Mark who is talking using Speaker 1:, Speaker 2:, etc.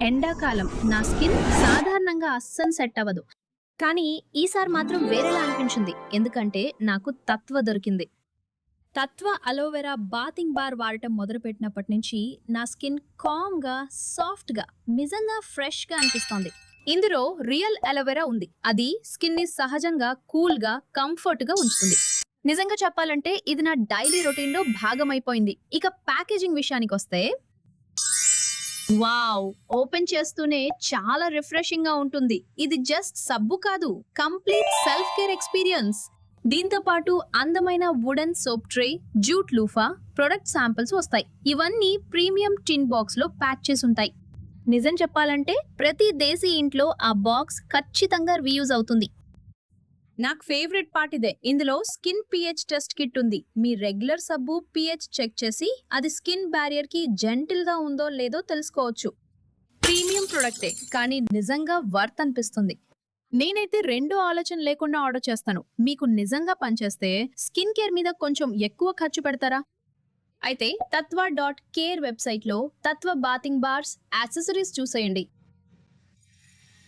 Speaker 1: ఎండాకాలం నా స్కిన్ సాధారణంగా అస్సలు సెట్ అవ్వదు. కానీ ఈసారి మాత్రం వేరేలా అనిపించింది. ఎందుకంటే నాకు తత్వ దొరికింది. తత్వ అలోవెరా బాతింగ్ బార్ వాడటం మొదలుపెట్టినప్పటి నుంచి నా స్కిన్ కామ్‌గా, సాఫ్ట్‌గా, నిజంగా ఫ్రెష్‌గా అనిపిస్తోంది. ఇందులో రియల్ అలోవెరా ఉంది. అది స్కిన్‌ని సహజంగా కూల్‌గా, కంఫర్ట్‌గా ఉంచుతుంది. నిజంగా చెప్పాలంటే ఇది నా డైలీ రొటీన్‌లో భాగమైపోయింది. ఇక ప్యాకేజింగ్ విషయానికొస్తే వావ్! ఓపెన్ చేస్తూనే చాలా రిఫ్రెషింగ్‌గా ఉంటుంది. ఇది జస్ట్ సబ్బు కాదు, కంప్లీట్ సెల్ఫ్ కేర్ ఎక్స్‌పీరియన్స్. దీంతో పాటు అందమైన wooden soap tray, jute loofah, product samples వస్తాయి. ఇవన్నీ ప్రీమియం టిన్ బాక్స్‌లో ప్యాక్ చేసుంటాయి. నిజం చెప్పాలంటే ప్రతి దేశీ ఇంట్లో ఆ బాక్స్ ఖచ్చితంగా రీయూజ్ అవుతుంది. నాకు ఫేవరెట్ పార్ట్ ఇదే. ఇందులో స్కిన్ పిహెచ్ టెస్ట్ కిట్ ఉంది. మీ రెగ్యులర్ సబ్బు పిహెచ్ చెక్ చేసి అది స్కిన్ బ్యారియర్ కి జెంటిల్ గా ఉందో లేదో తెలుసుకోవచ్చు. ప్రీమియం ప్రొడక్టే కానీ నిజంగా వర్త్ అనిపిస్తుంది. నేనైతే రెండో ఆలోచన లేకుండా ఆర్డర్ చేస్తాను. మీకు నిజంగా పనిచేస్తే స్కిన్ కేర్ మీద కొంచెం ఎక్కువ ఖర్చు పెడతారా? అయితే తత్వ డాట్ కేర్ వెబ్సైట్లో తత్వ బాతింగ్ బార్స్ యాక్సెసరీస్ చూసేయండి.